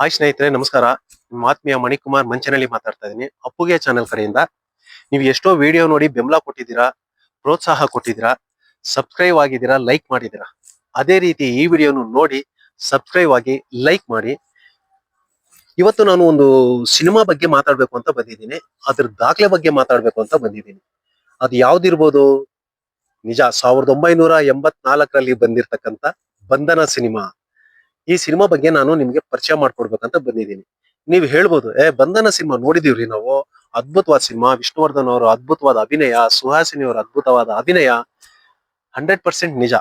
Hi ಸ್ನೇಹಿತರೆ, ನಮಸ್ಕಾರ. ನಿಮ್ಮ ಆತ್ಮೀಯ ಮಣಿಕುಮಾರ್ ಮಂಚನಹಳ್ಳಿ ಮಾತಾಡ್ತಾ ಇದ್ದೀನಿ, ಅಪ್ಪುಗೆ ಚಾನೆಲ್ ಕಡೆಯಿಂದ. ನೀವು ಎಷ್ಟೋ ವಿಡಿಯೋ ನೋಡಿ ಬೆಂಬಲ ಕೊಟ್ಟಿದ್ದೀರಾ, ಪ್ರೋತ್ಸಾಹ ಕೊಟ್ಟಿದ್ದೀರಾ, ಸಬ್ಸ್ಕ್ರೈಬ್ ಆಗಿದ್ದೀರಾ, ಲೈಕ್ ಮಾಡಿದ್ದೀರಾ. ಅದೇ ರೀತಿ ಈ ವಿಡಿಯೋನು ನೋಡಿ ಸಬ್ಸ್ಕ್ರೈಬ್ ಆಗಿ ಲೈಕ್ ಮಾಡಿ. ಇವತ್ತು ನಾನು ಒಂದು ಸಿನಿಮಾ ಬಗ್ಗೆ ಮಾತಾಡ್ಬೇಕು ಅಂತ ಬಂದಿದ್ದೀನಿ. ಅದ್ರ ದಾಖಲೆ ಬಗ್ಗೆ ಮಾತಾಡ್ಬೇಕು ಅಂತ ಬಂದಿದ್ದೀನಿ. ಅದು ಯಾವ್ದಿರ್ಬೋದು? ನಿಜ, 1984ರಲ್ಲಿ ಬಂದಿರತಕ್ಕಂತ ಬಂಧನ ಸಿನಿಮಾ. ಈ ಸಿನಿಮಾ ಬಗ್ಗೆ ನಾನು ನಿಮ್ಗೆ ಪರಿಚಯ ಮಾಡ್ಕೊಡ್ಬೇಕಂತ ಬಂದಿದ್ದೀನಿ. ನೀವು ಹೇಳ್ಬೋದು, ಬಂಧನ ಸಿನಿಮಾ ನೋಡಿದೀವ್ರಿ ನಾವು, ಅದ್ಭುತವಾದ ಸಿನಿಮಾ, ವಿಷ್ಣುವರ್ಧನ್ ಅವರ ಅದ್ಭುತವಾದ ಅಭಿನಯ, ಸುಹಾಸಿನಿ ಅವರ ಅದ್ಭುತವಾದ ಅಭಿನಯ 100% ನಿಜ.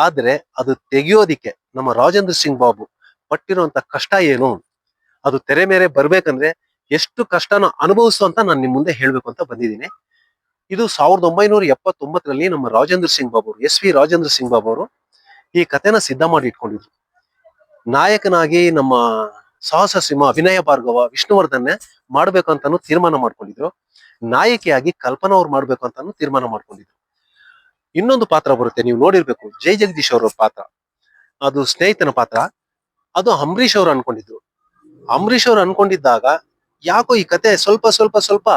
ಆದ್ರೆ ಅದು ತೆಗೆಯೋದಿಕ್ಕೆ ನಮ್ಮ ರಾಜೇಂದ್ರ ಸಿಂಗ್ ಬಾಬು ಪಟ್ಟಿರುವಂತ ಕಷ್ಟ ಏನು, ಅದು ತೆರೆ ಮೇಲೆ ಬರ್ಬೇಕಂದ್ರೆ ಎಷ್ಟು ಕಷ್ಟನ ಅನುಭವಿಸು ಅಂತ ನಾನು ನಿಮ್ ಮುಂದೆ ಹೇಳ್ಬೇಕು ಅಂತ ಬಂದಿದ್ದೀನಿ. ಇದು 1979ರಲ್ಲಿ ನಮ್ಮ ರಾಜೇಂದ್ರ ಸಿಂಗ್ ಬಾಬು ಅವರು, ಎಸ್ ವಿ ರಾಜೇಂದ್ರ ಸಿಂಗ್ ಬಾಬು ಅವರು ಈ ಕಥೆನ ಸಿದ್ಧ ಮಾಡಿ ಇಟ್ಕೊಂಡಿದ್ರು. ನಾಯಕನಾಗಿ ನಮ್ಮ ಸಾಹಸ ಸಿಂಹ ಅಭಿನಯ ಭಾರ್ಗವ ವಿಷ್ಣುವರ್ಧನ್ನೇ ಮಾಡ್ಬೇಕು ಅಂತಾನು ತೀರ್ಮಾನ ಮಾಡ್ಕೊಂಡಿದ್ರು. ನಾಯಕಿಯಾಗಿ ಕಲ್ಪನಾ ಅವ್ರು ಮಾಡ್ಬೇಕು ಅಂತಾನು ತೀರ್ಮಾನ ಮಾಡ್ಕೊಂಡಿದ್ರು. ಇನ್ನೊಂದು ಪಾತ್ರ ಬರುತ್ತೆ, ನೀವು ನೋಡಿರ್ಬೇಕು, ಜೈ ಜಗದೀಶ್ ಅವರ ಪಾತ್ರ, ಅದು ಸ್ನೇಹಿತನ ಪಾತ್ರ. ಅದು ಅಂಬರೀಷ್ ಅವ್ರು ಅನ್ಕೊಂಡಿದ್ರು. ಅಂಬರೀಷ್ ಅವ್ರು ಅನ್ಕೊಂಡಿದ್ದಾಗ ಯಾಕೋ ಈ ಕತೆ ಸ್ವಲ್ಪ ಸ್ವಲ್ಪ ಸ್ವಲ್ಪ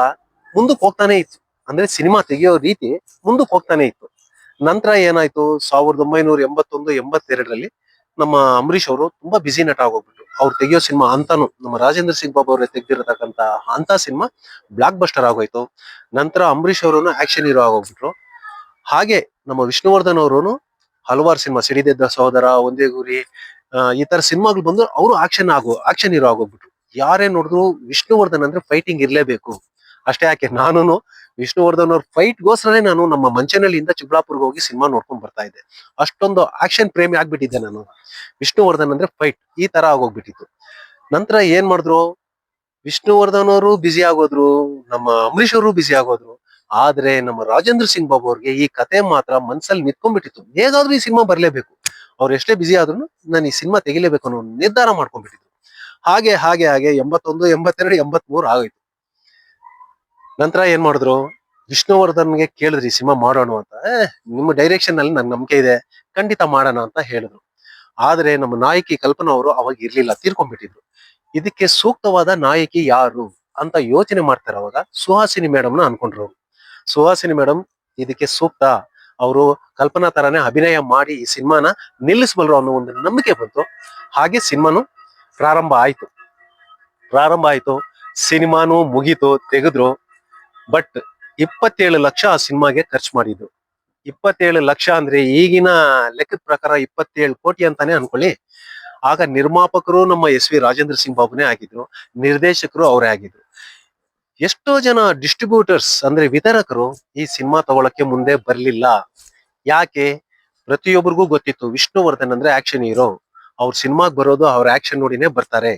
ಮುಂದಕ್ಕೆ ಹೋಗ್ತಾನೆ ಇತ್ತು. ಅಂದ್ರೆ ಸಿನಿಮಾ ತೆಗೆಯೋ ರೀತಿ ಮುಂದಕ್ಕೆ ಹೋಗ್ತಾನೆ ಇತ್ತು. ನಂತರ ಏನಾಯ್ತು, 1981-82ರಲ್ಲಿ ನಮ್ಮ ಅಂಬರೀಷ್ ಅವರು ತುಂಬಾ ಬಿಸಿ ನಟ ಆಗೋಗ್ಬಿಟ್ರು. ಅವ್ರು ತೆಗಿಯೋ ಸಿನಿಮಾ ಅಂತಾನು ನಮ್ಮ ರಾಜೇಂದ್ರ ಸಿಂಗ್ ಬಾಬು ಅವರೇ ತೆಗ್ದಿರತಕ್ಕಂತ ಅಂತ ಸಿನಿಮಾ ಬ್ಲಾಕ್ ಬಸ್ಟರ್ ಆಗೋಯ್ತು. ನಂತರ ಅಂಬರೀಷ್ ಅವರು ಆಕ್ಷನ್ ಹೀರೋ ಆಗೋಗ್ಬಿಟ್ರು. ಹಾಗೆ ನಮ್ಮ ವಿಷ್ಣುವರ್ಧನ್ ಅವರು ಹಲವಾರು ಸಿನಿಮಾ, ಸಿಡಿದೆದ್ದ ಸಹೋದರ, ಒಂದೇ ಗುರಿ, ಈ ತರ ಸಿನಿಮಾಗಳು ಬಂದು ಅವರು ಆಕ್ಷನ್ ಹೀರೋ ಆಗೋಗ್ಬಿಟ್ರು. ಯಾರೇ ನೋಡಿದ್ರು ವಿಷ್ಣುವರ್ಧನ್ ಅಂದ್ರೆ ಫೈಟಿಂಗ್ ಇರ್ಲೇಬೇಕು. ಅಷ್ಟೇ ಯಾಕೆ, ನಾನು ವಿಷ್ಣುವರ್ಧನ್ ಅವ್ರ ಫೈಟ್ಗೋಸ್ಕರನೇ ನಾನು ನಮ್ಮ ಮಂಚನಹಳ್ಳಿಯಿಂದ ಚಿಕ್ಕಬಳ್ಳಾಪುರ್ಗೆ ಹೋಗಿ ಸಿನಿಮಾ ನೋಡ್ಕೊಂಡ್ ಬರ್ತಾ ಇದ್ದೆ. ಅಷ್ಟೊಂದು ಆಕ್ಷನ್ ಪ್ರೇಮಿ ಆಗ್ಬಿಟ್ಟಿದ್ದೆ ನಾನು. ವಿಷ್ಣುವರ್ಧನ್ ಅಂದ್ರೆ ಫೈಟ್, ಈ ತರ ಆಗೋಗ್ಬಿಟ್ಟಿತ್ತು. ನಂತರ ಏನ್ ಮಾಡಿದ್ರು, ವಿಷ್ಣುವರ್ಧನ್ ಅವರು ಬಿಸಿ ಆಗೋದ್ರು, ನಮ್ಮ ಅಂಬರೀಷ್ ಅವರು ಬಿಸಿ ಆಗೋದ್ರು. ಆದ್ರೆ ನಮ್ಮ ರಾಜೇಂದ್ರ ಸಿಂಗ್ ಬಾಬು ಅವ್ರಿಗೆ ಈ ಕತೆ ಮಾತ್ರ ಮನ್ಸಲ್ಲಿ ನಿಂತ್ಕೊಂಡ್ಬಿಟ್ಟಿತ್ತು. ಹೇಗಾದ್ರೂ ಈ ಸಿನಿಮಾ ಬರ್ಲೇಬೇಕು, ಅವ್ರು ಎಷ್ಟೇ ಬಿಸಿ ಆದ್ರೂ ನಾನು ಈ ಸಿನಿಮಾ ತೆಗಿಲೇಬೇಕು ಅನ್ನೋ ನಿರ್ಧಾರ ಮಾಡ್ಕೊಂಡ್ಬಿಟ್ಟಿದ್ರು. ಹಾಗೆ ಹಾಗೆ ಹಾಗೆ 81, 82, 83 ಆಗೋಯ್ತು. ನಂತರ ಏನ್ ಮಾಡಿದ್ರು, ವಿಷ್ಣುವರ್ಧನ್ಗೆ ಕೇಳಿದ್ರಿ ಸಿನಿಮಾ ಮಾಡೋಣ ಅಂತ. ನಿಮ್ಮ ಡೈರೆಕ್ಷನ್ ಅಲ್ಲಿ ನನ್ ನಂಬಿಕೆ ಇದೆ, ಖಂಡಿತ ಮಾಡೋಣ ಅಂತ ಹೇಳಿದ್ರು. ಆದ್ರೆ ನಮ್ಮ ನಾಯಕಿ ಕಲ್ಪನಾ ಅವರು ಅವಾಗ ಇರ್ಲಿಲ್ಲ, ತೀರ್ಕೊಂಡ್ಬಿಟ್ಟಿದ್ರು. ಇದಕ್ಕೆ ಸೂಕ್ತವಾದ ನಾಯಕಿ ಯಾರು ಅಂತ ಯೋಚನೆ ಮಾಡ್ತಾರೆ. ಅವಾಗ ಸುಹಾಸಿನಿ ಮೇಡಮ್ನ ಅನ್ಕೊಂಡ್ರು ಅವ್ರು. ಸುಹಾಸಿನಿ ಮೇಡಮ್ ಇದಕ್ಕೆ ಸೂಕ್ತ, ಅವರು ಕಲ್ಪನಾ ತರಾನೇ ಅಭಿನಯ ಮಾಡಿ ಈ ಸಿನಿಮಾನ ನಿಲ್ಲಿಸಬಲ್ರು ಅನ್ನೋ ಒಂದು ನಂಬಿಕೆ ಬಂತು. ಹಾಗೆ ಸಿನಿಮಾನು ಪ್ರಾರಂಭ ಆಯ್ತು. ಸಿನಿಮಾನು ಮುಗೀತು, ತೆಗೆದ್ರು. ಬಟ್ 27 ಲಕ್ಷ ಆ ಸಿನಿಮಾಗೆ ಖರ್ಚು ಮಾಡಿದ್ರು. 27 ಲಕ್ಷ ಅಂದ್ರೆ ಈಗಿನ ಲೆಕ್ಕದ ಪ್ರಕಾರ 27 ಕೋಟಿ ಅಂತಾನೆ ಅನ್ಕೊಳ್ಳಿ. ಆಗ ನಿರ್ಮಾಪಕರು ನಮ್ಮ ಎಸ್ ವಿ ರಾಜೇಂದ್ರ ಸಿಂಗ್ ಬಾಬುನೇ ಆಗಿದ್ರು, ನಿರ್ದೇಶಕರು ಅವರೇ ಆಗಿದ್ರು. ಎಷ್ಟೋ ಜನ ಡಿಸ್ಟ್ರಿಬ್ಯೂಟರ್ಸ್ ಅಂದ್ರೆ ವಿತರಕರು ಈ ಸಿನಿಮಾ ತಗೊಳಕ್ಕೆ ಮುಂದೆ ಬರ್ಲಿಲ್ಲ. ಯಾಕೆ? ಪ್ರತಿಯೊಬ್ಬರಿಗೂ ಗೊತ್ತಿತ್ತು ವಿಷ್ಣುವರ್ಧನ್ ಅಂದ್ರೆ ಆಕ್ಷನ್ ಹೀರೋ, ಅವ್ರ ಸಿನಿಮಾಗ್ ಬರೋದು ಅವ್ರ ಆಕ್ಷನ್ ನೋಡಿನೇ ಬರ್ತಾರೆ.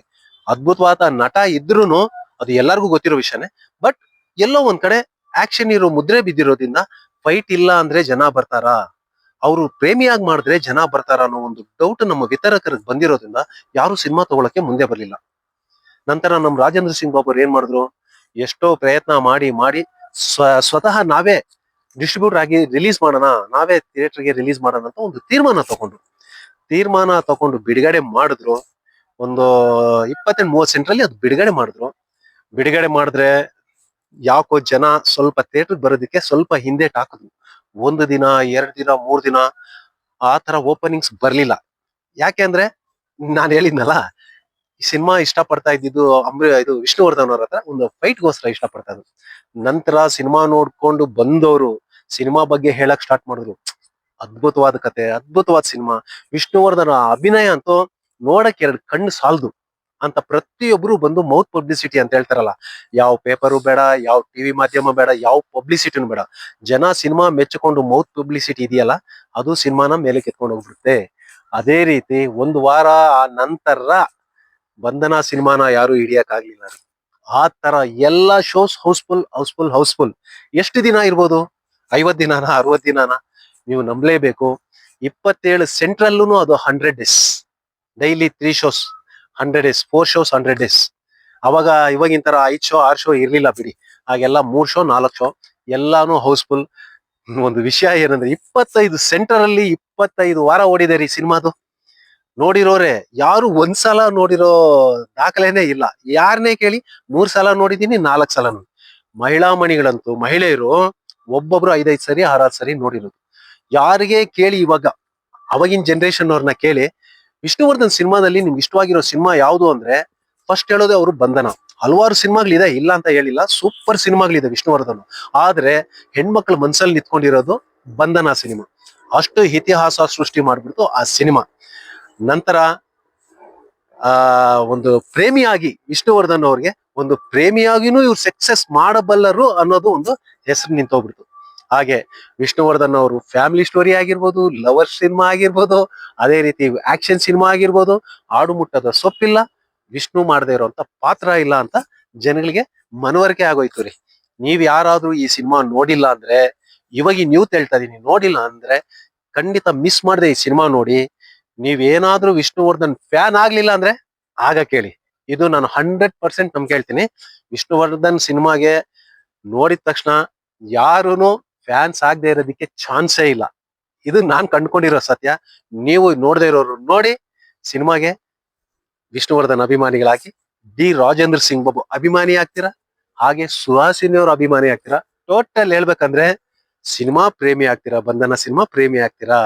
ಅದ್ಭುತವಾದ ನಟ ಇದ್ರೂನು ಅದು ಎಲ್ಲರಿಗೂ ಗೊತ್ತಿರೋ ವಿಷಯನೇ. ಬಟ್ ಎಲ್ಲೋ ಒಂದ್ ಕಡೆ ಆಕ್ಷನ್ ಹೀರೋ ಮುದ್ರೆ ಬಿದ್ದಿರೋದ್ರಿಂದ ಫೈಟ್ ಇಲ್ಲ ಅಂದ್ರೆ ಜನ ಬರ್ತಾರಾ, ಅವರು ಪ್ರೇಮಿಯಾಗಿ ಮಾಡಿದ್ರೆ ಜನ ಬರ್ತಾರ ಅನ್ನೋ ಒಂದು ಡೌಟ್ ನಮ್ಮ ವಿತರಕರಿಗೆ ಬಂದಿರೋದ್ರಿಂದ ಯಾರು ಸಿನಿಮಾ ತಗೊಳಕ್ಕೆ ಮುಂದೆ ಬರಲಿಲ್ಲ. ನಂತರ ನಮ್ಮ ರಾಜೇಂದ್ರ ಸಿಂಗ್ ಬಾಬು ಏನ್ ಮಾಡಿದ್ರು, ಎಷ್ಟೋ ಪ್ರಯತ್ನ ಮಾಡಿ ಮಾಡಿ ಸ್ವತಃ ನಾವೇ ಡಿಸ್ಟ್ರಿಬ್ಯೂಟರ್ ಆಗಿ ರಿಲೀಸ್ ಮಾಡೋಣ, ನಾವೇ ಥಿಯೇಟರ್ಗೆ ರಿಲೀಸ್ ಮಾಡೋಣ ಅಂತ ಒಂದು ತೀರ್ಮಾನ ತಗೊಂಡು ಬಿಡುಗಡೆ ಮಾಡಿದ್ರು. ಒಂದು 28-30 ಸೆಂಟ್ರಲ್ಲಿ ಅದು ಬಿಡುಗಡೆ ಮಾಡಿದ್ರೆ ಯಾಕೋ ಜನ ಸ್ವಲ್ಪ ಥಿಯೇಟರ್ ಬರೋದಕ್ಕೆ ಸ್ವಲ್ಪ ಹಿಂದೆ ಹಾಕಿದ್ರು. 1 ದಿನ, 2 ದಿನ, 3 ದಿನ ಆ ತರ ಓಪನಿಂಗ್ಸ್ ಬರ್ಲಿಲ್ಲ. ಯಾಕೆ ಅಂದ್ರೆ ನಾನು ಹೇಳಿದ್ನಲ್ಲ, ಈ ಸಿನಿಮಾ ಇಷ್ಟ ಪಡ್ತಾ ಇದ್ದಿದ್ದು ಇದು ವಿಷ್ಣುವರ್ಧನ್ ಅವ್ರ ಹತ್ರ ಒಂದು ಫೈಟ್ಗೋಸ್ಕರ ಇಷ್ಟ ಪಡ್ತಾ ಇದ್ರು. ನಂತರ ಸಿನಿಮಾ ನೋಡ್ಕೊಂಡು ಬಂದವರು ಸಿನಿಮಾ ಬಗ್ಗೆ ಹೇಳಕ್ ಸ್ಟಾರ್ಟ್ ಮಾಡಿದ್ರು. ಅದ್ಭುತವಾದ ಕತೆ, ಅದ್ಭುತವಾದ ಸಿನಿಮಾ, ವಿಷ್ಣುವರ್ಧನ ಅಭಿನಯ ಅಂತೂ ನೋಡಕ್ 2 ಕಣ್ಣು ಸಾಲದು ಅಂತ ಪ್ರತಿಯೊಬ್ರು ಬಂದು ಮೌತ್ ಪಬ್ಲಿಸಿಟಿ ಅಂತ ಹೇಳ್ತಾರಲ್ಲ, ಯಾವ ಪೇಪರು ಬೇಡ, ಯಾವ ಟಿವಿ ಮಾಧ್ಯಮ ಬೇಡ, ಯಾವ ಪಬ್ಲಿಸಿಟಿನೂ ಬೇಡ. ಜನ ಸಿನಿಮಾ ಮೆಚ್ಚಿಕೊಂಡು ಮೌತ್ ಪಬ್ಲಿಸಿಟಿ ಇದೆಯಲ್ಲ, ಅದು ಸಿನಿಮಾನ ಮೇಲೆ ಕೆತ್ಕೊಂಡು ಹೋಗ್ಬಿಡುತ್ತೆ. ಅದೇ ರೀತಿ ಒಂದು ವಾರ ಆ ನಂತರ ಬಂಧನ ಸಿನಿಮಾನ ಯಾರು ಹಿಡಿಯಕ್ ಆಗ್ಲಿಲ್ಲ. ಆ ತರ ಎಲ್ಲಾ ಶೋಸ್ ಹೌಸ್ಫುಲ್. ಎಷ್ಟು ದಿನ ಇರ್ಬೋದು? 50 ದಿನಾನ, 60 ದಿನಾನ? ನೀವು ನಂಬಲೇಬೇಕು. 27 ಸೆಂಟ್ರಲ್ಲೂ ಅದು 100 days, daily 3 shows, 100 days, 4 shows 100 days. ಅವಾಗ ಇವಾಗಿನ ತರ 5 ಶೋ 6 ಶೋ ಇರ್ಲಿಲ್ಲ ಬಿಡಿ. ಹಾಗೆಲ್ಲ 3 ಶೋ 4 ಶೋ ಎಲ್ಲಾನು ಹೌಸ್ಫುಲ್. ಒಂದು ವಿಷಯ ಏನಂದ್ರೆ 25 ಸೆಂಟರ್ ಅಲ್ಲಿ 25 ವಾರ ಓಡಿದೆ ರೀ ಸಿನಿಮಾದು. ನೋಡಿರೋರೆ ಯಾರು ಒಂದ್ಸಲ ನೋಡಿರೋ ದಾಖಲೆನೇ ಇಲ್ಲ. ಯಾರನ್ನೇ ಕೇಳಿ 3 ಸಲ ನೋಡಿದೀನಿ, 4 ಸಲ ನೋಡಿ. ಮಹಿಳಾ ಮಣಿಗಳಂತೂ ಮಹಿಳೆಯರು ಒಬ್ಬೊಬ್ರು 5-5 ಸರಿ 6-6 ಸರಿ ನೋಡಿರೋದು. ಯಾರಿಗೆ ಕೇಳಿ ಇವಾಗ ಅವಾಗಿನ ಜನರೇಷನ್ ಅವ್ರನ್ನ ಕೇಳಿ ವಿಷ್ಣುವರ್ಧನ್ ಸಿನಿಮಾದಲ್ಲಿ ನಿಮ್ಗೆ ಇಷ್ಟವಾಗಿರೋ ಸಿನಿಮಾ ಯಾವುದು ಅಂದ್ರೆ ಫಸ್ಟ್ ಹೇಳೋದೇ ಅವರು ಬಂಧನ. ಹಲವಾರು ಸಿನಿಮಾಗಳಿದೆ, ಇಲ್ಲ ಅಂತ ಹೇಳಿಲ್ಲ, ಸೂಪರ್ ಸಿನಿಮಾಗಳಿದೆ ವಿಷ್ಣುವರ್ಧನ್. ಆದ್ರೆ ಹೆಣ್ಮಕ್ಳ ಮನ್ಸಲ್ಲಿ ನಿಂತ್ಕೊಂಡಿರೋದು ಬಂಧನ ಸಿನಿಮಾ. ಅಷ್ಟು ಇತಿಹಾಸ ಸೃಷ್ಟಿ ಮಾಡ್ಬಿಡ್ತು ಆ ಸಿನಿಮಾ. ನಂತರ ಆ ಒಂದು ಪ್ರೇಮಿಯಾಗಿ ವಿಷ್ಣುವರ್ಧನ್ ಅವ್ರಿಗೆ ಒಂದು ಪ್ರೇಮಿಯಾಗಿನೂ ಇವ್ರು ಸಕ್ಸಸ್ ಮಾಡಬಲ್ಲರು ಅನ್ನೋದು ಒಂದು ಹೆಸರು ನಿಂತೋಗ್ಬಿಡ್ತು. ಹಾಗೆ ವಿಷ್ಣುವರ್ಧನ್ ಅವರು ಫ್ಯಾಮಿಲಿ ಸ್ಟೋರಿ ಆಗಿರ್ಬೋದು, ಲವರ್ ಸಿನಿಮಾ ಆಗಿರ್ಬೋದು, ಅದೇ ರೀತಿ ಆಕ್ಷನ್ ಸಿನಿಮಾ ಆಗಿರ್ಬೋದು, ಆಡು ಮುಟ್ಟದ ಸೊಪ್ಪಿಲ್ಲ, ವಿಷ್ಣು ಮಾಡದೇ ಇರುವಂತ ಪಾತ್ರ ಇಲ್ಲ ಅಂತ ಜನಗಳಿಗೆ ಮನವರಿಕೆ ಆಗೋಯ್ತು ರೀ. ನೀವ್ ಯಾರಾದ್ರೂ ಈ ಸಿನಿಮಾ ನೋಡಿಲ್ಲ ಅಂದ್ರೆ, ಇವಾಗ ನ್ಯೂತ್ ಹೇಳ್ತಾ ಇದೀನಿ, ನೋಡಿಲ್ಲ ಅಂದ್ರೆ ಖಂಡಿತ ಮಿಸ್ ಮಾಡದೆ ಈ ಸಿನಿಮಾ ನೋಡಿ. ನೀವೇನಾದ್ರೂ ವಿಷ್ಣುವರ್ಧನ್ ಫ್ಯಾನ್ ಆಗ್ಲಿಲ್ಲ ಅಂದ್ರೆ ಆಗ ಕೇಳಿ. ಇದು ನಾನು 100% ನಂಬಿಕೆ ಹೇಳ್ತೀನಿ. ವಿಷ್ಣುವರ್ಧನ್ ಸಿನಿಮಾಗೆ ನೋಡಿದ ತಕ್ಷಣ ಯಾರೂನು ಫ್ಯಾನ್ಸ್ ಆಗದೆ ಇರೋದಕ್ಕೆ ಚಾನ್ಸೇ ಇಲ್ಲ. ಇದು ನಾನ್ ಕಂಡ್ಕೊಂಡಿರೋ ಸತ್ಯ. ನೀವು ನೋಡದೇ ಇರೋರು ನೋಡಿ, ಸಿನಿಮಾಗೆ ವಿಷ್ಣುವರ್ಧನ್ ಅಭಿಮಾನಿಗಳಾಗಿ, ಡಿ ರಾಜೇಂದ್ರ ಸಿಂಗ್ ಬಾಬು ಅಭಿಮಾನಿ ಆಗ್ತೀರಾ, ಹಾಗೆ ಸುಹಾಸಿನಿ ಅವ್ರ ಅಭಿಮಾನಿ ಆಗ್ತೀರಾ. ಟೋಟಲ್ ಹೇಳ್ಬೇಕಂದ್ರೆ ಸಿನಿಮಾ ಪ್ರೇಮಿ ಆಗ್ತೀರಾ, ಬಂಧನ ಸಿನಿಮಾ ಪ್ರೇಮಿ ಆಗ್ತೀರಾ.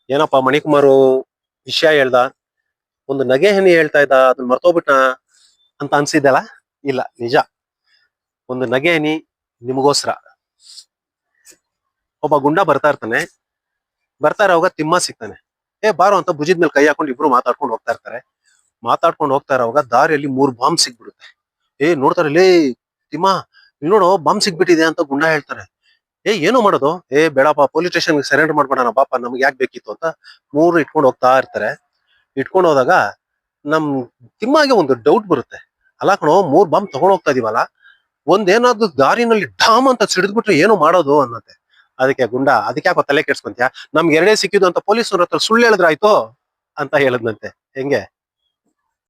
ಏನಪ್ಪಾ ಮಣಿಕುಮಾರ್ ವಿಷಯ ಹೇಳ್ದ, ಒಂದು ನಗೆ ಹನಿ ಹೇಳ್ತಾ ಇದ್ದ, ಅದನ್ನ ಮರ್ತೋಗ್ಬಿಟ್ಟ ಅಂತ ಅನ್ಸಿದ್ದಲ್ಲ? ಇಲ್ಲ, ನಿಜ. ಒಂದು ನಗೆ ಹನಿ ನಿಮಗೋಸ್ಕರ. ಒಬ್ಬ ಗುಂಡ ಬರ್ತಾ ಇರ್ತಾನೆ, ಅವಾಗ ತಿಮ್ಮ ಸಿಗ್ತಾನೆ. ಬಾರೋ ಅಂತ ಭುಜದ ಮೇಲೆ ಕೈ ಹಾಕೊಂಡು ಇಬ್ರು ಮಾತಾಡ್ಕೊಂಡು ಹೋಗ್ತಾ ಇರ್ತಾರೆ. ಮಾತಾಡ್ಕೊಂಡು ಹೋಗ್ತಾ ಇರೋವಾಗ ದಾರಿಯಲ್ಲಿ 3 ಬಾಂಬ್ ಸಿಗ್ಬಿಡುತ್ತೆ. ನೋಡ್ತಾರೆ, ಲೇ ತಿಮ್ಮ ಇಲ್ಲಿ ನೋಡು ಬಾಂಬ್ ಸಿಗ್ಬಿಟ್ಟಿದೆ ಅಂತ ಗುಂಡ ಹೇಳ್ತಾರೆ. ಏನೋ ಮಾಡೋದು? ಬೇಡಪ್ಪ, ಪೊಲೀಸ್ ಸ್ಟೇಷನ್ ಸರೆಂಡರ್ ಮಾಡ್ಬೇಡ ಪಾಪ, ನಮ್ಗೆ ಯಾಕೆ ಬೇಕಿತ್ತು ಅಂತ 3 ಇಟ್ಕೊಂಡು ಹೋಗ್ತಾ ಇರ್ತಾರೆ. ಇಟ್ಕೊಂಡು ಹೋದಾಗ ನಮ್ ತಿಮ್ಮಗೆ ಒಂದು ಡೌಟ್ ಬರುತ್ತೆ. ಅಲ್ಲ ಕಣೋ, 3 ಬಾಂಬ್ ತಗೊಂಡ್ ಹೋಗ್ತಾ ಇದೀವಲ್ಲ, ಒಂದೇನಾದ್ರು ದಾರಿನಲ್ಲಿ ಢಾಮ್ ಅಂತ ಸಿಡಿದ್ಬಿಟ್ರೆ ಏನೋ ಮಾಡೋದು ಅನ್ನತ್ತೆ. ಅದಕ್ಕೆ ಗುಂಡ, ಅದಕ್ಕೆ ಯಾಕೋ ತಲೆ ಕೆಡ್ಸ್ಕೊಂತ್ಯಾ, ನಮ್ಗೆ 2 ಸಿಕ್ಕಿದ್ದು ಅಂತ ಪೊಲೀಸರ ಹತ್ರ ಸುಳ್ಳು ಹೇಳಿದ್ರೆ ಆಯ್ತು ಅಂತ ಹೇಳದ್ನಂತೆ. ಹೆಂಗೆ?